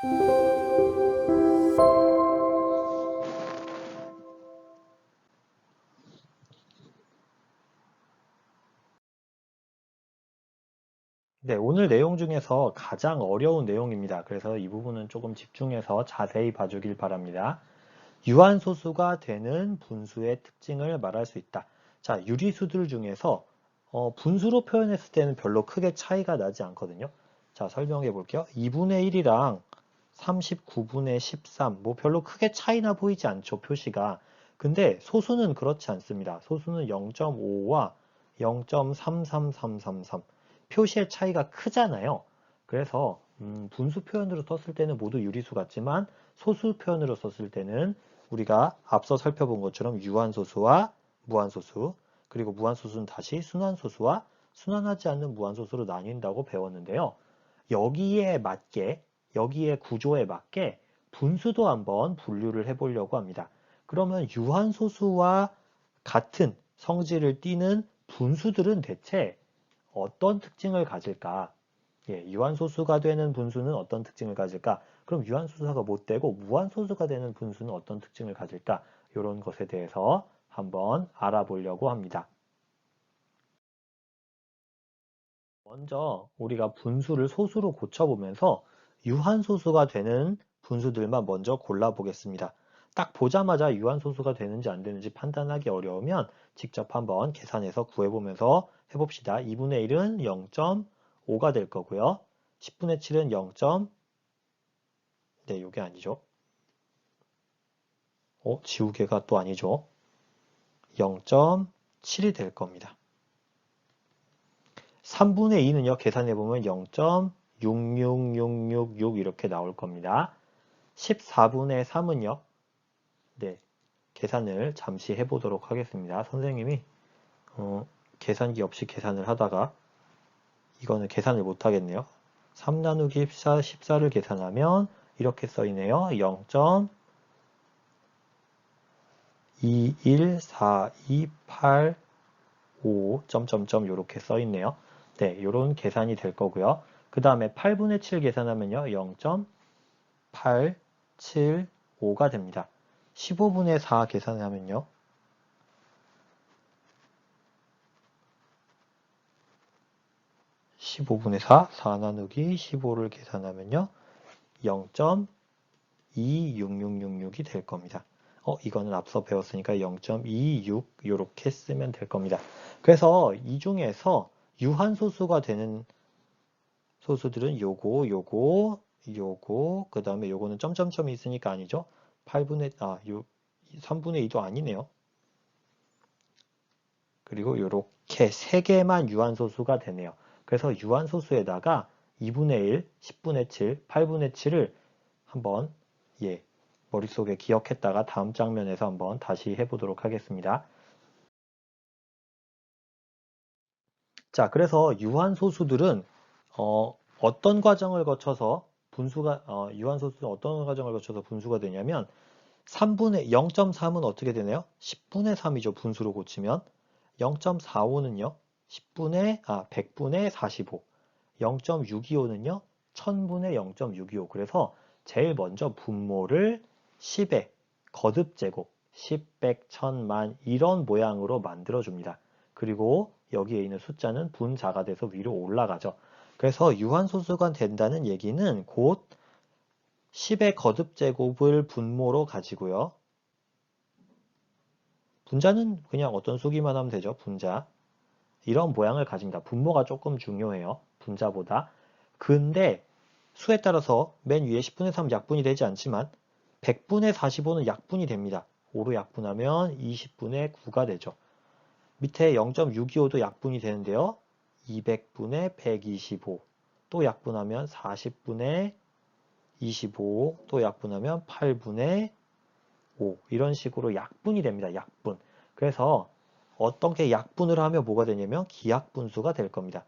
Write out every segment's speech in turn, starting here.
네, 오늘 내용 중에서 가장 어려운 내용입니다. 그래서 이 부분은 조금 집중해서 자세히 봐주길 바랍니다. 유한소수가 되는 분수의 특징을 말할 수 있다. 자, 유리수들 중에서 분수로 표현했을 때는 별로 크게 차이가 나지 않거든요. 자, 설명해 볼게요. 2분의 1이랑 39분의 13, 뭐 별로 크게 차이나 보이지 않죠, 표시가. 근데 소수는 그렇지 않습니다. 소수는 0.5와 0.33333. 표시의 차이가 크잖아요. 그래서 분수 표현으로 썼을 때는 모두 유리수 같지만 소수 표현으로 썼을 때는 우리가 앞서 살펴본 것처럼 유한소수와 무한소수, 그리고 무한소수는 다시 순환소수와 순환하지 않는 무한소수로 나뉜다고 배웠는데요. 여기에 맞게, 여기에 구조에 맞게 분수도 한번 분류를 해보려고 합니다. 그러면 유한소수와 같은 성질을 띠는 분수들은 대체 어떤 특징을 가질까? 예, 유한소수가 되는 분수는 어떤 특징을 가질까? 그럼 유한소수가 못 되고 무한소수가 되는 분수는 어떤 특징을 가질까? 이런 것에 대해서 한번 알아보려고 합니다. 먼저 우리가 분수를 소수로 고쳐보면서 유한소수가 되는 분수들만 먼저 골라보겠습니다. 딱 보자마자 유한소수가 되는지 안 되는지 판단하기 어려우면 직접 한번 계산해서 구해보면서 해봅시다. 2분의 1은 0.5가 될 거고요. 10분의 7은 0. 네, 이게 아니죠. 지우개가 또 아니죠. 0.7이 될 겁니다. 3분의 2는요, 계산해보면 0.66666 이렇게 나올 겁니다. 14분의 3은요, 네, 계산을 잠시 해보도록 하겠습니다. 선생님이 계산기 없이 계산을 하다가 이거는 계산을 못하겠네요. 3 나누기 14, 14를 계산하면 이렇게 써있네요. 0.21428 5 이렇게 써있네요. 네, 이런 계산이 될 거고요. 그 다음에 8분의 7 계산하면요. 0.875가 됩니다. 15분의 4 계산하면요. 15분의 4, 4 나누기 15를 계산하면요. 0.26666이 될 겁니다. 이거는 앞서 배웠으니까 0.26 이렇게 쓰면 될 겁니다. 그래서 이 중에서 유한소수가 되는 소수들은 요거, 그 다음에 요거는 점점점이 있으니까 아니죠. 3분의 2도 아니네요. 그리고 요렇게 3개만 유한소수가 되네요. 그래서 유한소수에다가 2분의 1, 10분의 7, 8분의 7을 한번 머릿속에 기억했다가 다음 장면에서 한번 다시 해보도록 하겠습니다. 자, 그래서 유한소수들은 어떤 과정을 거쳐서 유한소수는 어떤 과정을 거쳐서 분수가 되냐면 0.3은 어떻게 되나요? 10분의 3이죠. 분수로 고치면 0.45는요. 100분의 45 0.625는요. 1000분의 0.625 그래서 제일 먼저 분모를 10의 거듭제곱 10, 100, 1000만 이런 모양으로 만들어줍니다. 그리고 여기에 있는 숫자는 분자가 돼서 위로 올라가죠. 그래서 유한소수가 된다는 얘기는 곧 10의 거듭제곱을 분모로 가지고요. 분자는 그냥 어떤 수기만 하면 되죠. 분자. 이런 모양을 가진다. 분모가 조금 중요해요. 분자보다. 근데 수에 따라서 맨 위에 10분의 3 약분이 되지 않지만 100분의 45는 약분이 됩니다. 5로 약분하면 20분의 9가 되죠. 밑에 0.625도 약분이 되는데요. 200분의 125 또 약분하면 40분의 25 또 약분하면 8분의 5 이런 식으로 약분이 됩니다. 약분. 그래서 어떻게 약분을 하면 뭐가 되냐면 기하분수가 될 겁니다.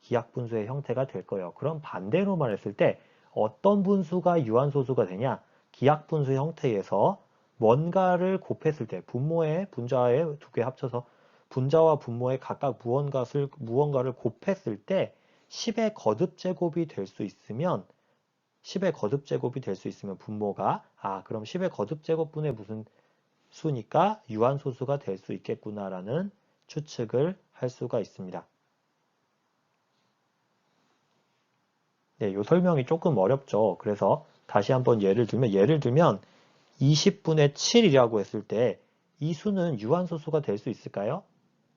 기하분수의 형태가 될 거예요. 그럼 반대로 말했을 때 어떤 분수가 유한소수가 되냐? 기하분수 형태에서 뭔가를 곱했을 때 분자에 두 개 합쳐서 분자와 분모에 각각 무언가를 곱했을 때 10의 거듭제곱이 될 수 있으면 10의 거듭제곱이 될 수 있으면 분모가 그럼 10의 거듭제곱분의 무슨 수니까 유한소수가 될 수 있겠구나라는 추측을 할 수가 있습니다. 네, 이 설명이 조금 어렵죠. 그래서 다시 한번 예를 들면 20분의 7이라고 했을 때 이 수는 유한소수가 될 수 있을까요?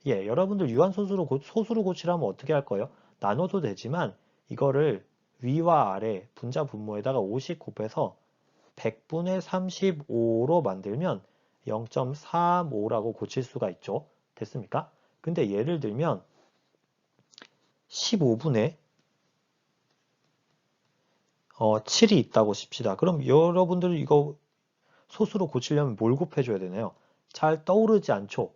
예, 여러분들 유한소수로 소수로 고치려면 어떻게 할 거예요? 나눠도 되지만 이거를 위와 아래 분자 분모에다가 50 곱해서 100분의 35로 만들면 0.35라고 고칠 수가 있죠. 됐습니까? 근데 예를 들면 15분의 7이 있다고 칩시다. 그럼 여러분들 이거 소수로 고치려면 뭘 곱해줘야 되나요? 잘 떠오르지 않죠?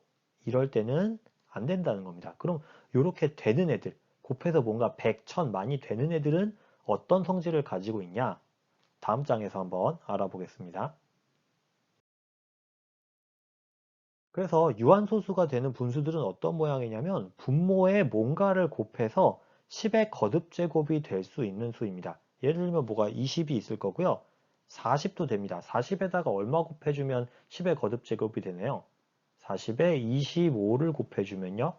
이럴 때는 안 된다는 겁니다. 그럼 이렇게 되는 애들, 곱해서 뭔가 100, 1000 많이 되는 애들은 어떤 성질을 가지고 있냐? 다음 장에서 한번 알아보겠습니다. 그래서 유한소수가 되는 분수들은 어떤 모양이냐면 분모에 뭔가를 곱해서 10의 거듭제곱이 될 수 있는 수입니다. 예를 들면 뭐가 20이 있을 거고요. 40도 됩니다. 40에다가 얼마 곱해주면 10의 거듭제곱이 되네요. 40에 25를 곱해주면요.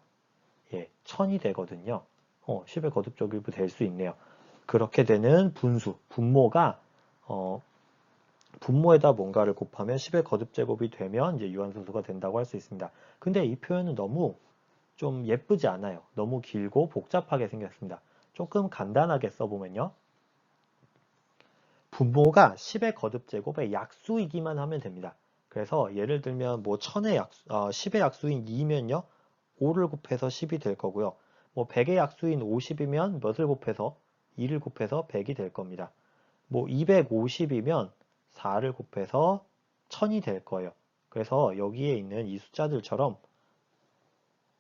예, 1000이 되거든요. 10의 거듭제곱이 될 수 있네요. 그렇게 되는 분수, 분모가 분모에다 뭔가를 곱하면 10의 거듭제곱이 되면 이제 유한소수가 된다고 할 수 있습니다. 근데 이 표현은 너무 좀 예쁘지 않아요. 너무 길고 복잡하게 생겼습니다. 조금 간단하게 써보면요. 분모가 10의 거듭제곱의 약수이기만 하면 됩니다. 그래서 예를 들면 뭐 10의 약수인 2면요. 5를 곱해서 10이 될 거고요. 뭐 100의 약수인 50이면 몇을 곱해서 2를 곱해서 100이 될 겁니다. 뭐 250이면 4를 곱해서 1000이 될 거예요. 그래서 여기에 있는 이 숫자들처럼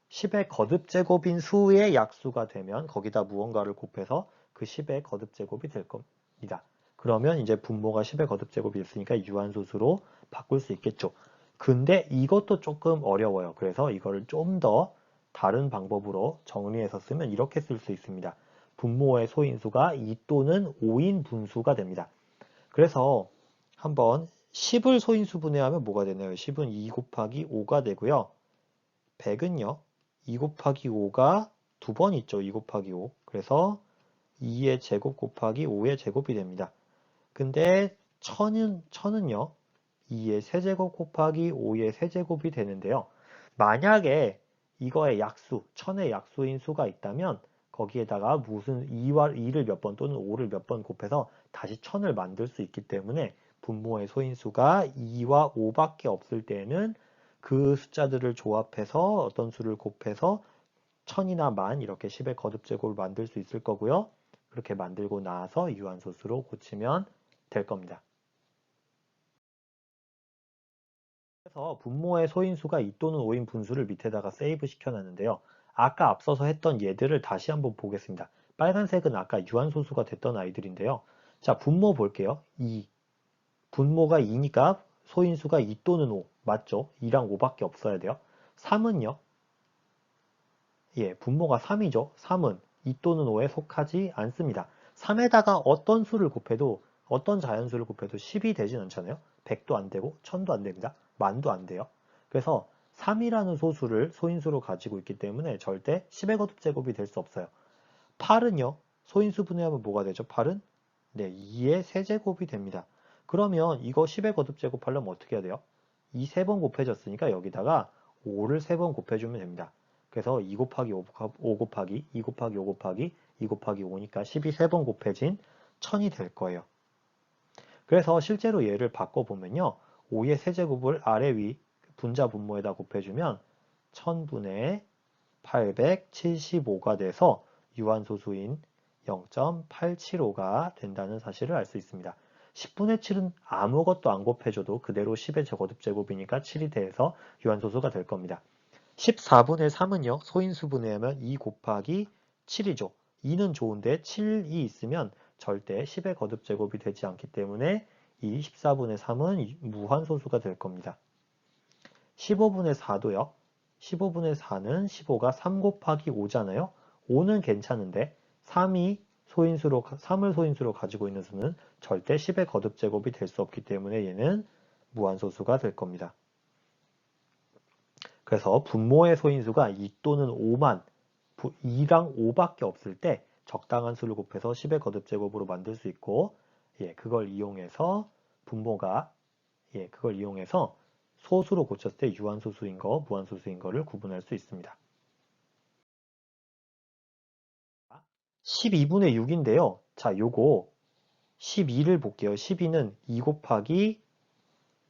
10의 거듭제곱인 수의 약수가 되면 거기다 무언가를 곱해서 그 10의 거듭제곱이 될 겁니다. 그러면 이제 분모가 10의 거듭제곱이 있으니까 유한소수로 바꿀 수 있겠죠. 근데 이것도 조금 어려워요. 그래서 이거를 좀 더 다른 방법으로 정리해서 쓰면 이렇게 쓸 수 있습니다. 분모의 소인수가 2 또는 5인 분수가 됩니다. 그래서 한번 10을 소인수 분해하면 뭐가 되나요? 10은 2 곱하기 5가 되고요. 100은요. 2 곱하기 5가 두 번 있죠. 2 곱하기 5. 그래서 2의 제곱 곱하기 5의 제곱이 됩니다. 근데 1000은요. 2의 세제곱 곱하기 5의 세제곱이 되는데요. 만약에 이거의 약수, 1000의 약수인 수가 있다면 거기에다가 무슨 2를 몇 번 또는 5를 몇 번 곱해서 다시 1000을 만들 수 있기 때문에 분모의 소인수가 2와 5밖에 없을 때는 그 숫자들을 조합해서 어떤 수를 곱해서 1000이나 만 이렇게 10의 거듭제곱을 만들 수 있을 거고요. 그렇게 만들고 나서 유한소수로 고치면 될 겁니다. 그래서 분모의 소인수가 2 또는 5인 분수를 밑에다가 세이브 시켜놨는데요. 아까 앞서서 했던 예들을 다시 한번 보겠습니다. 빨간색은 아까 유한소수가 됐던 아이들인데요. 자, 분모 볼게요. 2. 분모가 2니까 소인수가 2 또는 5. 맞죠? 2랑 5밖에 없어야 돼요. 3은요? 예, 분모가 3이죠. 3은 2 또는 5에 속하지 않습니다. 3에다가 어떤 수를 곱해도 어떤 자연수를 곱해도 10이 되진 않잖아요. 100도 안 되고 1000도 안 됩니다. 만도 안 돼요. 그래서 3이라는 소수를 소인수로 가지고 있기 때문에 절대 10의 거듭제곱이 될 수 없어요. 8은요. 소인수 분해하면 뭐가 되죠? 8은 네, 2의 세제곱이 됩니다. 그러면 이거 10의 거듭제곱 하려면 어떻게 해야 돼요? 2 3번 곱해졌으니까 여기다가 5를 3번 곱해주면 됩니다. 그래서 2 곱하기 5 곱하기 2 곱하기 5 곱하기 2 곱하기 5니까 10이 3번 곱해진 1000이 될 거예요. 그래서 실제로 얘를 바꿔보면요. 5의 세제곱을 아래 위 분자 분모에다 곱해주면 1000분의 875가 돼서 유한소수인 0.875가 된다는 사실을 알 수 있습니다. 10분의 7은 아무것도 안 곱해줘도 그대로 10의 거듭제곱이니까 7이 돼서 유한소수가 될 겁니다. 14분의 3은요. 소인수 분해하면 2 곱하기 7이죠. 2는 좋은데 7이 있으면 절대 10의 거듭제곱이 되지 않기 때문에 이 14분의 3은 무한소수가 될 겁니다. 15분의 4도요. 15분의 4는 15가 3 곱하기 5잖아요. 5는 괜찮은데 3이 소인수로 3을 소인수로 가지고 있는 수는 절대 10의 거듭제곱이 될 수 없기 때문에 얘는 무한소수가 될 겁니다. 그래서 분모의 소인수가 2 또는 5만 2랑 5밖에 없을 때 적당한 수를 곱해서 10의 거듭제곱으로 만들 수 있고, 그걸 이용해서 분모가 그걸 이용해서 소수로 고쳤을 때 유한소수인 거, 무한소수인 거를 구분할 수 있습니다. 12분의 6인데요. 자, 요거 12를 볼게요. 12는 2 곱하기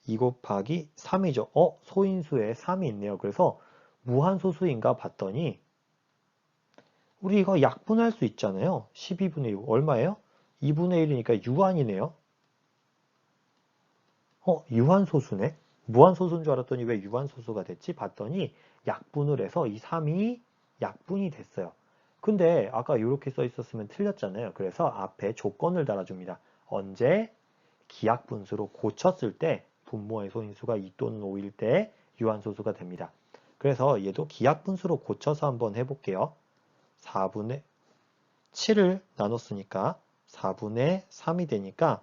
3이죠. 소인수에 3이 있네요. 그래서 무한소수인가 봤더니 우리 이거 약분할 수 있잖아요. 12분의 6 얼마예요? 2분의 1이니까 유한이네요. 유한소수네? 무한소수인 줄 알았더니 왜 유한소수가 됐지? 봤더니 약분을 해서 이 3이 약분이 됐어요. 근데 아까 이렇게 써 있었으면 틀렸잖아요. 그래서 앞에 조건을 달아줍니다. 언제? 기약분수로 고쳤을 때 분모의 소인수가 2 또는 5일 때 유한소수가 됩니다. 그래서 얘도 기약분수로 고쳐서 한번 해볼게요. 4분의 7을 나눴으니까 4분의 3이 되니까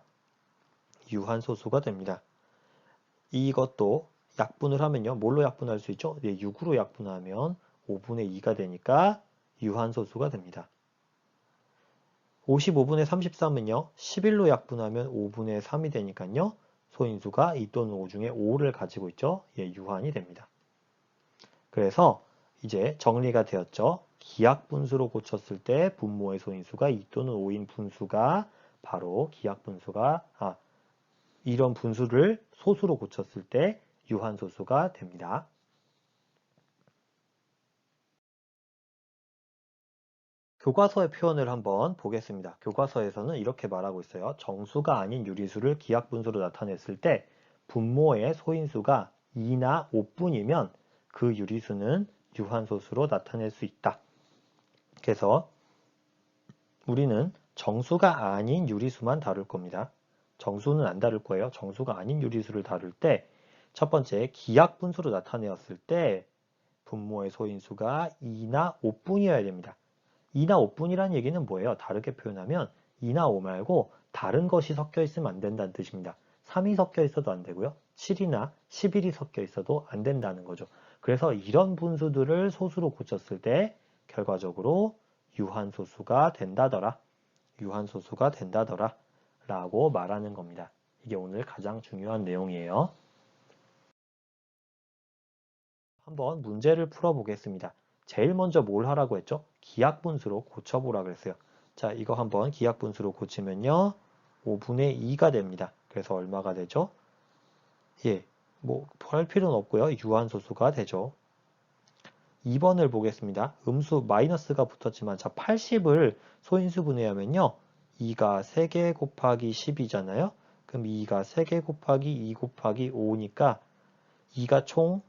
유한소수가 됩니다. 이것도 약분을 하면요. 뭘로 약분할 수 있죠? 6으로 약분하면 5분의 2가 되니까 유한소수가 됩니다. 55분의 33은요. 11로 약분하면 5분의 3이 되니까요. 소인수가 2 또는 5 중에 5를 가지고 있죠. 유한이 됩니다. 그래서 이제 정리가 되었죠. 기약분수로 고쳤을 때 분모의 소인수가 2 또는 5인 분수가 바로 이런 분수를 소수로 고쳤을 때 유한소수가 됩니다. 교과서의 표현을 한번 보겠습니다. 교과서에서는 이렇게 말하고 있어요. 정수가 아닌 유리수를 기약분수로 나타냈을 때 분모의 소인수가 2나 5뿐이면 그 유리수는 유한소수로 나타낼 수 있다. 그래서 우리는 정수가 아닌 유리수만 다룰 겁니다. 정수는 안 다룰 거예요. 정수가 아닌 유리수를 다룰 때 첫 번째 기약분수로 나타내었을 때 분모의 소인수가 2나 5뿐이어야 됩니다. 2나 5뿐이라는 얘기는 뭐예요? 다르게 표현하면 2나 5 말고 다른 것이 섞여 있으면 안 된다는 뜻입니다. 3이 섞여 있어도 안 되고요. 7이나 11이 섞여 있어도 안 된다는 거죠. 그래서 이런 분수들을 소수로 고쳤을 때 결과적으로 유한소수가 된다더라. 유한소수가 된다더라. 라고 말하는 겁니다. 이게 오늘 가장 중요한 내용이에요. 한번 문제를 풀어보겠습니다. 제일 먼저 뭘 하라고 했죠? 기약분수로 고쳐보라 그랬어요. 자, 이거 한번 기약분수로 고치면요. 5분의 2가 됩니다. 그래서 얼마가 되죠? 뭐 할 필요는 없고요. 유한소수가 되죠. 2번을 보겠습니다. 음수 마이너스가 붙었지만 자 80을 소인수 분해하면요. 2가 3개 곱하기 10이잖아요. 그럼 2가 3개 곱하기 2 곱하기 5니까 2가 총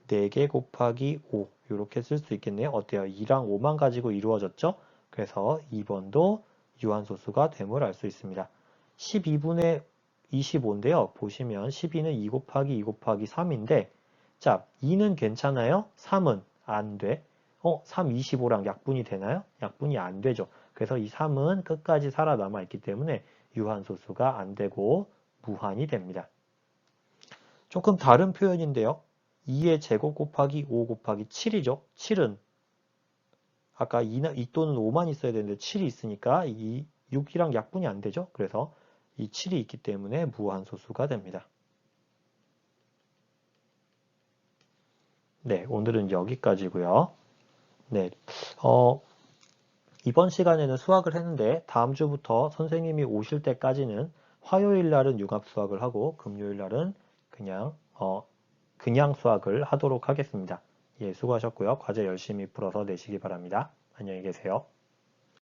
4개 곱하기 5 이렇게 쓸 수 있겠네요. 어때요? 2랑 5만 가지고 이루어졌죠? 그래서 2번도 유한소수가 됨을 알 수 있습니다. 12분의 25인데요. 보시면 12는 2 곱하기 2 곱하기 3인데 자, 2는 괜찮아요? 3은 안 돼. 3, 25랑 약분이 되나요? 약분이 안 되죠. 그래서 이 3은 끝까지 살아남아 있기 때문에 유한소수가 안 되고 무한이 됩니다. 조금 다른 표현인데요. 2의 제곱 곱하기 5 곱하기 7이죠. 7은 아까 2 또는 5만 있어야 되는데 7이 있으니까 이 6이랑 약분이 안 되죠. 그래서 이 7이 있기 때문에 무한소수가 됩니다. 네, 오늘은 여기까지고요. 네, 이번 시간에는 수학을 했는데 다음 주부터 선생님이 오실 때까지는 화요일 날은 융합 수학을 하고 금요일 날은 그냥 수학을 하도록 하겠습니다. 예, 수고하셨고요. 과제 열심히 풀어서 내시기 바랍니다. 안녕히 계세요.